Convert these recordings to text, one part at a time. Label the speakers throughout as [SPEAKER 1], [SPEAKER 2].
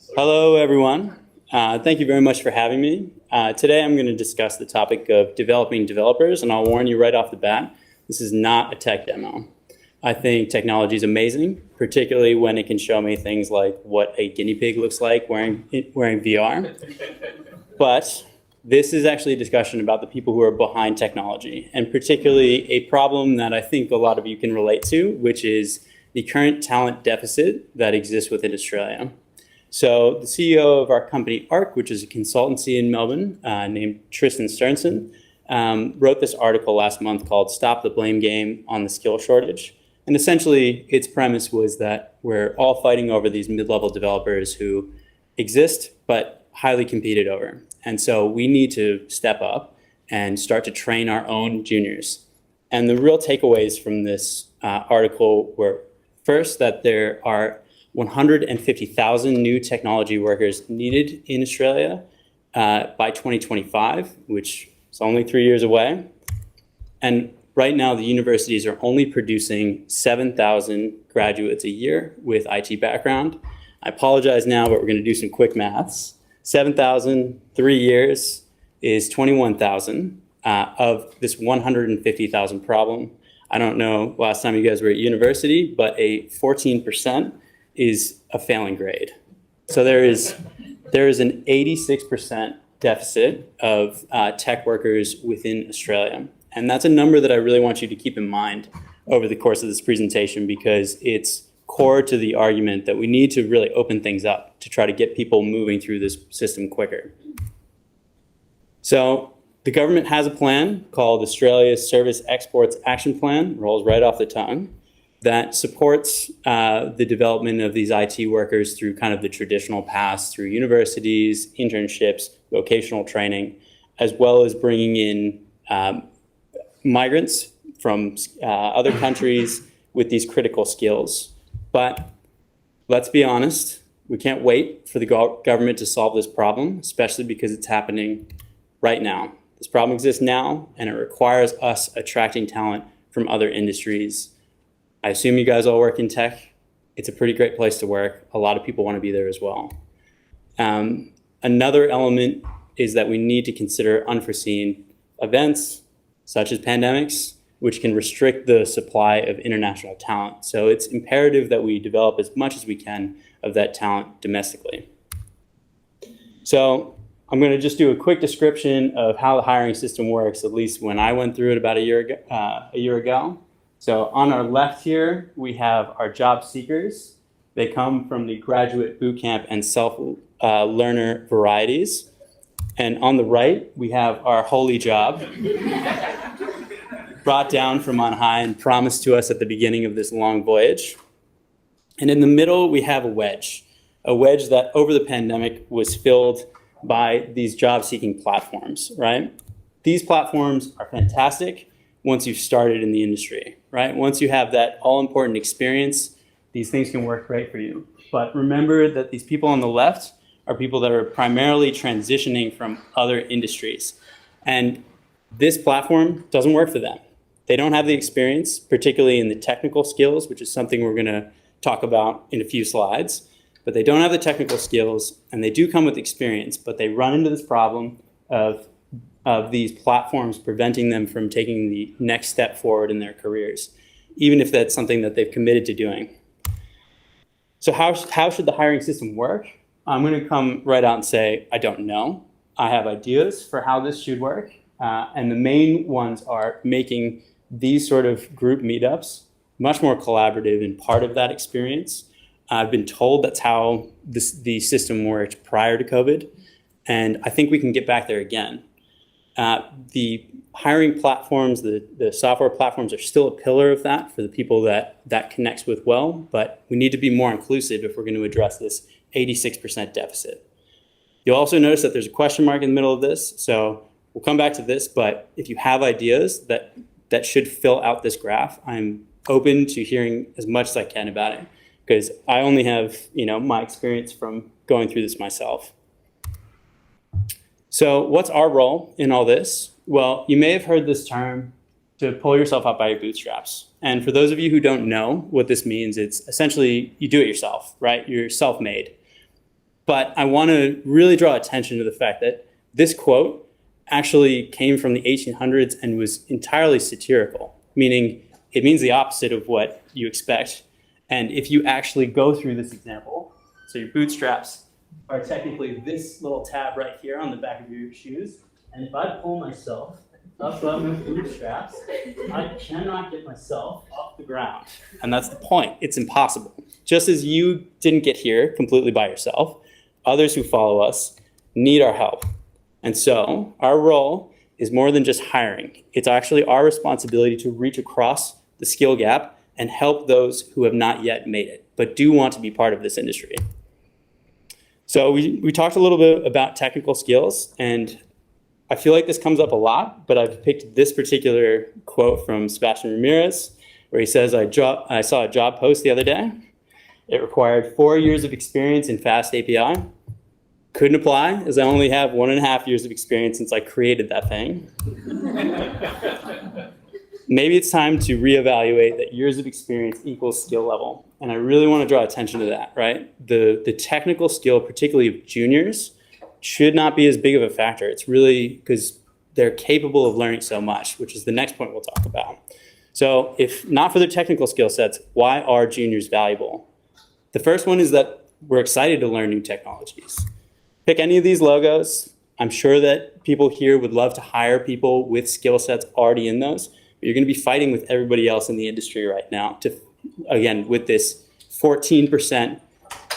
[SPEAKER 1] Hello, everyone. Thank you very much for having me. Today, I'm going to discuss the topic of developing developers, and I'll warn you right off the bat, this is not a tech demo. I think technology is amazing, particularly when it can show me things like what a guinea pig looks like wearing VR. But this is actually a discussion about the people who are behind technology, and particularly a problem that I think a lot of you can relate to, which is the current talent deficit that exists within Australia. So the CEO of our company, ARC, which is a consultancy in Melbourne, named Tristan Sternson, wrote this article last month called Stop the Blame Game on the Skill Shortage. And essentially, its premise was that we're all fighting over these mid-level developers who exist, but highly competed over. And so we need to step up and start to train our own juniors. And the real takeaways from this article were, first, that there are 150,000 new technology workers needed in Australia by 2025, which is only 3 years away. And right now, the universities are only producing 7,000 graduates a year with IT background. I apologize now, but we're going to do some quick maths. 7,000, 3 years is 21,000 of this 150,000 problem. I don't know last time you guys were at university, but a 14% is a failing grade. So there is an 86% deficit of tech workers within Australia. And that's a number that I really want you to keep in mind over the course of this presentation, because it's core to the argument that we need to really open things up to try to get people moving through this system quicker. So the government has a plan called Australia's Service Exports Action Plan, rolls right off the tongue, that supports the development of these IT workers through kind of the traditional paths, through universities, internships, vocational training, as well as bringing in migrants from other countries with these critical skills. But let's be honest, we can't wait for the government to solve this problem, especially because it's happening right now. This problem exists now, and it requires us attracting talent from other industries. I assume you guys all work in tech. It's a pretty great place to work. A lot of people want to be there as well. Another element is that we need to consider unforeseen events, such as pandemics, which can restrict the supply of international talent. So it's imperative that we develop as much as we can of that talent domestically. So I'm going to just do a quick description of how the hiring system works, at least when I went through it about a year ago. So on our left here, we have our job seekers. They come from the graduate bootcamp and self-learner varieties. And on the right, we have our holy job, brought down from on high and promised to us at the beginning of this long voyage. And in the middle, we have a wedge that over the pandemic was filled by these job-seeking platforms, right? These platforms are fantastic once you've started in the industry, right? Once you have that all-important experience, these things can work great for you. But remember that these people on the left are people that are primarily transitioning from other industries. And this platform doesn't work for them. They don't have the experience, particularly in the technical skills, which is something we're gonna talk about in a few slides. But they don't have the technical skills, and they do come with experience, but they run into this problem of these platforms preventing them from taking the next step forward in their careers, even if that's something that they've committed to doing. So how should the hiring system work? I'm going to come right out and say, I don't know. I have ideas for how this should work. And the main ones are making these sort of group meetups much more collaborative and part of that experience. I've been told that's how the system worked prior to COVID. And I think we can get back there again. The hiring platforms, the software platforms are still a pillar of that for the people that connects with well, but we need to be more inclusive if we're going to address this 86% deficit. You'll also notice that there's a question mark in the middle of this, so we'll come back to this, but if you have ideas that should fill out this graph, I'm open to hearing as much as I can about it, because I only have my experience from going through this myself. So what's our role in all this? Well, you may have heard this term, to pull yourself up by your bootstraps. And for those of you who don't know what this means, it's essentially you do it yourself, right? You're self-made. But I want to really draw attention to the fact that this quote actually came from the 1800s and was entirely satirical, meaning it means the opposite of what you expect. And if you actually go through this example, so your bootstraps are technically this little tab right here on the back of your shoes. And if I pull myself up on my bootstraps, I cannot get myself off the ground. And that's the point. It's impossible. Just as you didn't get here completely by yourself, others who follow us need our help. And so our role is more than just hiring. It's actually our responsibility to reach across the skill gap and help those who have not yet made it, but do want to be part of this industry. So we talked a little bit about technical skills, and I feel like this comes up a lot, but I've picked this particular quote from Sebastian Ramirez, where he says, I saw a job post the other day. It required 4 years of experience in Fast API. Couldn't apply, as I only have 1.5 years of experience since I created that thing. Maybe it's time to reevaluate that years of experience equals skill level. And I really want to draw attention to that, right? The technical skill, particularly of juniors, should not be as big of a factor. It's really because they're capable of learning so much, which is the next point we'll talk about. So if not for their technical skill sets, why are juniors valuable? The first one is that we're excited to learn new technologies. Pick any of these logos. I'm sure that people here would love to hire people with skill sets already in those. But you're going to be fighting with everybody else in the industry right now to, again, with this 14%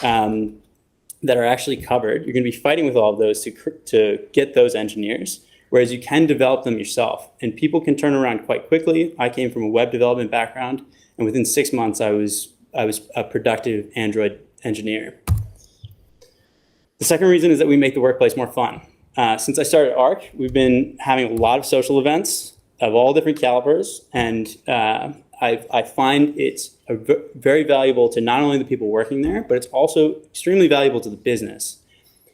[SPEAKER 1] that are actually covered. You're going to be fighting with all of those to get those engineers, whereas you can develop them yourself. And people can turn around quite quickly. I came from a web development background, and within 6 months, I was a productive Android engineer. The second reason is that we make the workplace more fun. Since I started ARC, we've been having a lot of social events of all different calibers, and I find it's very valuable to not only the people working there, but it's also extremely valuable to the business.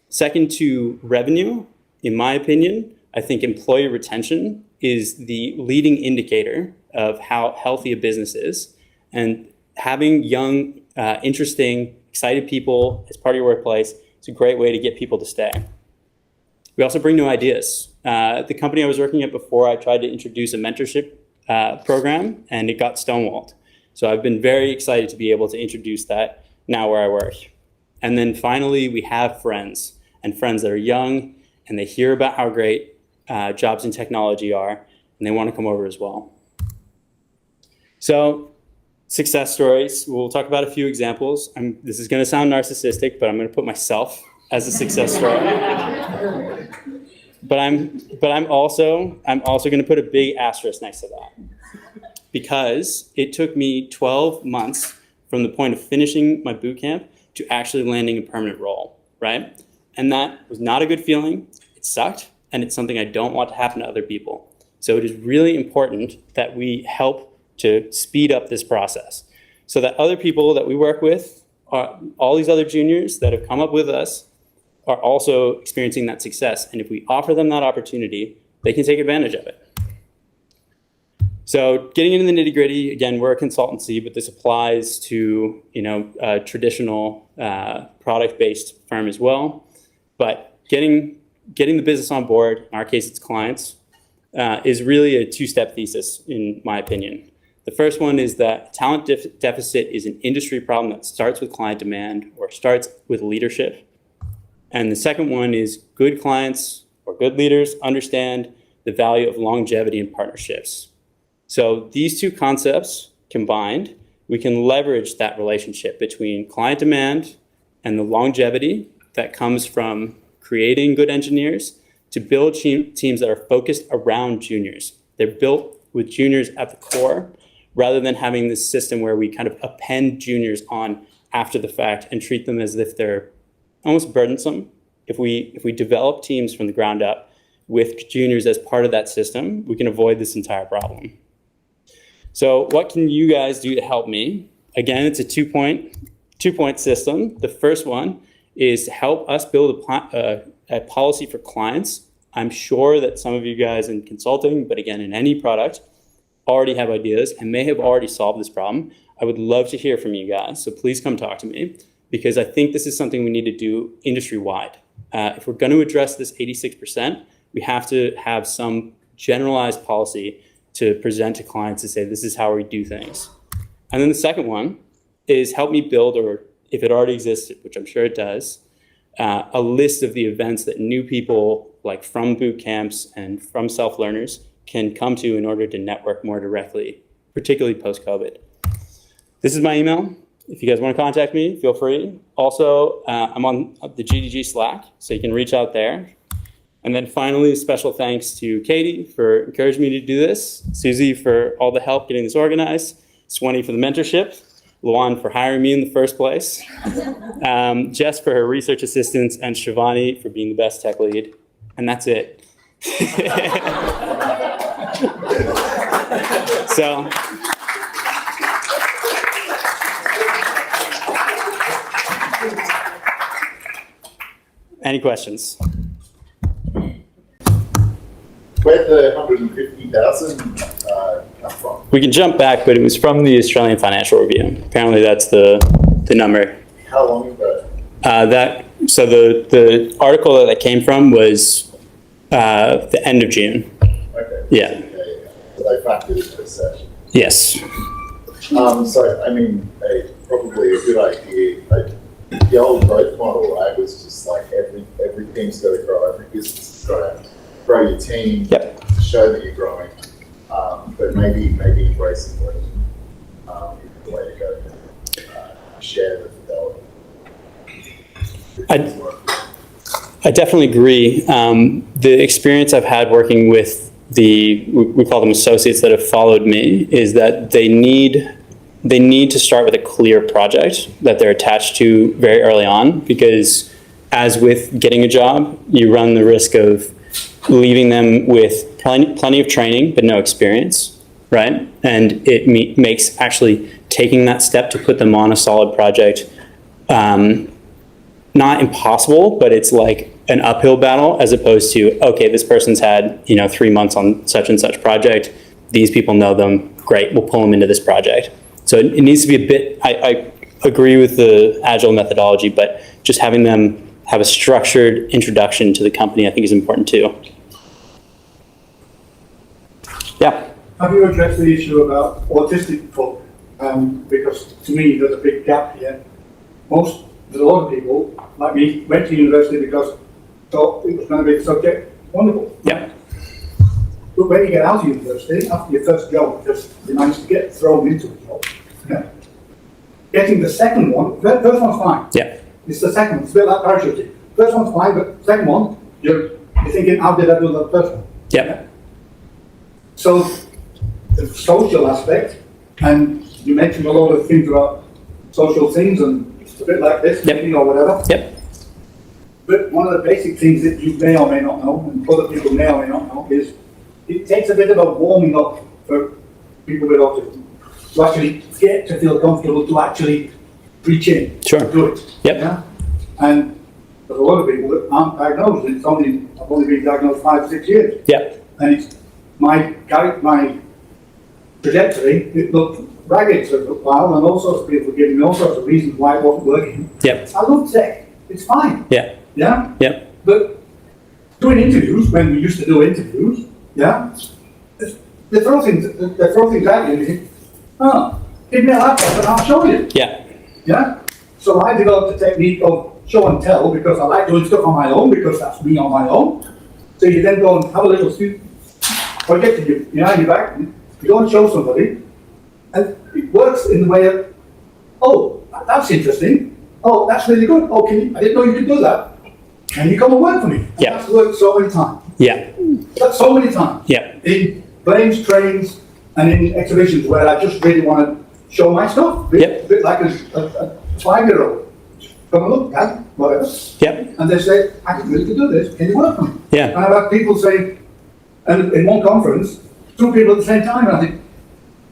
[SPEAKER 1] Second to revenue, in my opinion, I think employee retention is the leading indicator of how healthy a business is. And having young, interesting, excited people as part of your workplace is a great way to get people to stay. We also bring new ideas. The company I was working at before, I tried to introduce a mentorship program, and it got stonewalled. So I've been very excited to be able to introduce that now where I work. And then finally, we have friends, and friends that are young, and they hear about how great jobs in technology are, and they want to come over as well. So success stories, we'll talk about a few examples. This is going to sound narcissistic, but I'm going to put myself as a success story. But I'm also going to put a big asterisk next to that, because it took me 12 months from the point of finishing my boot camp to actually landing a permanent role, right? And that was not a good feeling. It sucked, and it's something I don't want to happen to other people. So it is really important that we help to speed up this process so that other people that we work with, all these other juniors that have come up with us, are also experiencing that success. And if we offer them that opportunity, they can take advantage of it. So getting into the nitty gritty, again, we're a consultancy, but this applies to a traditional product-based firm as well. But getting the business on board, in our case it's clients, is really a two-step thesis in my opinion. The first one is that talent deficit is an industry problem that starts with client demand or starts with leadership. And the second one is good clients or good leaders understand the value of longevity in partnerships. So these two concepts combined, we can leverage that relationship between client demand and the longevity that comes from creating good engineers to build teams that are focused around juniors. They're built with juniors at the core, rather than having this system where we kind of append juniors on after the fact and treat them as if they're almost burdensome. If we develop teams from the ground up with juniors as part of that system, we can avoid this entire problem. So what can you guys do to help me? Again, it's a two-point system. The first one is to help us build a policy for clients. I'm sure that some of you guys in consulting, but again, in any product, already have ideas and may have already solved this problem. I would love to hear from you guys, so please come talk to me. because I think this is something we need to do industry-wide. If we're going to address this 86%, we have to have some generalized policy to present to clients to say, this is how we do things. And then the second one is help me build, or if it already exists, which I'm sure it does, a list of the events that new people, like from boot camps and from self-learners, can come to in order to network more directly, particularly post-COVID. This is my email. If you guys want to contact me, feel free. Also, I'm on the GDG Slack, so you can reach out there. And then finally, special thanks to Katie for encouraging me to do this, Susie for all the help getting this organized, Swenny for the mentorship, Luan for hiring me in the first place, Jess for her research assistance, and Shivani for being the best tech lead. And that's it. So, any questions?
[SPEAKER 2] Where'd the 150,000 come from?
[SPEAKER 1] We can jump back, but it was from the Australian Financial Review. Apparently that's the number.
[SPEAKER 2] How long ago?
[SPEAKER 1] So the article that came from was the end of June.
[SPEAKER 2] Okay.
[SPEAKER 1] Yeah.
[SPEAKER 2] So they factored into the session.
[SPEAKER 1] Yes.
[SPEAKER 2] So, I mean, probably a good idea. The old growth model, right, was just like every team's got to grow, every business has got to grow your team,
[SPEAKER 1] Yep.
[SPEAKER 2] to show that you're growing. But maybe embracing learning is the way to go. Share the fidelity.
[SPEAKER 1] I definitely agree. The experience I've had working with we call them associates that have followed me, is that they need to start with a clear project that they're attached to very early on, because as with getting a job, you run the risk of leaving them with plenty of training but no experience, right? And it makes actually taking that step to put them on a solid project not impossible, but it's like an uphill battle, as opposed to, okay, this person's had 3 months on such and such project, these people know them, great, we'll pull them into this project. So it needs to be a bit, I agree with the Agile methodology, but just having them have a structured introduction to the company, I think, is important too. Yeah.
[SPEAKER 3] Have you addressed the issue about autistic folk? Because to me, there's a big gap here. There's a lot of people, like me, went to university because thought it was going to be a subject. Wonderful.
[SPEAKER 1] Yeah.
[SPEAKER 3] But when you get out of university, after your first job, just you manage to get thrown into a job. Yeah. Getting the second one, the first one's fine.
[SPEAKER 1] Yeah.
[SPEAKER 3] It's the second one. It's a bit like parachuting. First one's fine, but second one, you're thinking, how did I do the first one?
[SPEAKER 1] Yeah.
[SPEAKER 3] So the social aspect, and you mentioned a lot of things about social things, and it's a bit like this,
[SPEAKER 1] Yep.
[SPEAKER 3] meeting or whatever.
[SPEAKER 1] Yep.
[SPEAKER 3] But one of the basic things that you may or may not know, and other people may or may not know, is it takes a bit of a warming up for people with autism to actually get to feel comfortable to actually reach in,
[SPEAKER 1] Sure.
[SPEAKER 3] do it.
[SPEAKER 1] Yep.
[SPEAKER 3] Yeah? And there's a lot of people that aren't diagnosed. I've only been diagnosed 5-6 years.
[SPEAKER 1] Yep.
[SPEAKER 3] And it's my trajectory, it looked ragged for a while, and all sorts of people were giving me all sorts of reasons why it wasn't working.
[SPEAKER 1] Yep.
[SPEAKER 3] I love tech, it's fine.
[SPEAKER 1] Yeah.
[SPEAKER 3] Yeah?
[SPEAKER 1] Yep.
[SPEAKER 3] But doing interviews, when we used to do interviews, yeah, they throw things at you and you think, oh, give me a laptop and I'll show you.
[SPEAKER 1] Yeah.
[SPEAKER 3] Yeah? So I developed a technique of show and tell, because I like doing stuff on my own, because that's me on my own. So you then go and have a little project behind your back, you go and show somebody, and it works in the way of, oh, that's interesting. Oh, that's really good. Oh, I didn't know you could do that. Can you come and work for me? And
[SPEAKER 1] Yeah.
[SPEAKER 3] that's worked so many times.
[SPEAKER 1] Yeah.
[SPEAKER 3] That's so many times.
[SPEAKER 1] Yeah.
[SPEAKER 3] In planes, trains, and in exhibitions where I just really want to show my stuff.
[SPEAKER 1] Yep.
[SPEAKER 3] A bit like a 5-year-old. Come and look, Dad, whatever.
[SPEAKER 1] Yep.
[SPEAKER 3] And they say, I can really do this. Can you work for me?
[SPEAKER 1] Yeah.
[SPEAKER 3] And I've had people say, and in one conference, 2 people at the same time, and I think,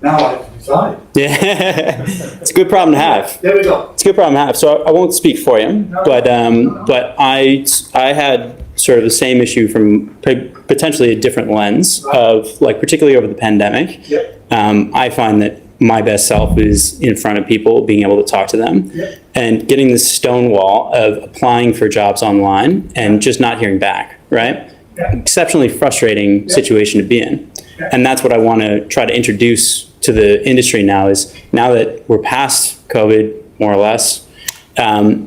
[SPEAKER 3] now I have to decide.
[SPEAKER 1] Yeah. It's a good problem to have.
[SPEAKER 3] There we go.
[SPEAKER 1] It's a good problem to have. So I won't speak for him, but I had sort of the same issue from potentially a different lens
[SPEAKER 3] Right.
[SPEAKER 1] of, like, particularly over the pandemic.
[SPEAKER 3] Yep.
[SPEAKER 1] I find that my best self is in front of people, being able to talk to them, and getting this stone wall of applying for jobs online and just not hearing back, right? Exceptionally frustrating situation to be in. And that's what I want to try to introduce to the industry now is, now that we're past COVID, more or less,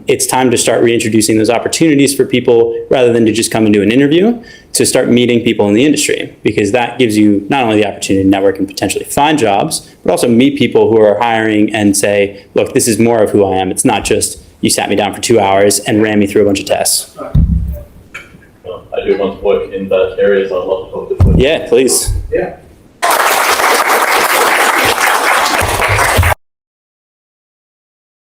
[SPEAKER 1] it's time to start reintroducing those opportunities for people rather than to just come and do an interview, to start meeting people in the industry, because that gives you not only the opportunity to network and potentially find jobs, but also meet people who are hiring and say, look, this is more of who I am. It's not just you sat me down for 2 hours and ran me through a bunch of tests.
[SPEAKER 4] I do want to work in that area, so I'd love to talk to you.
[SPEAKER 1] Yeah, please.
[SPEAKER 3] Yeah.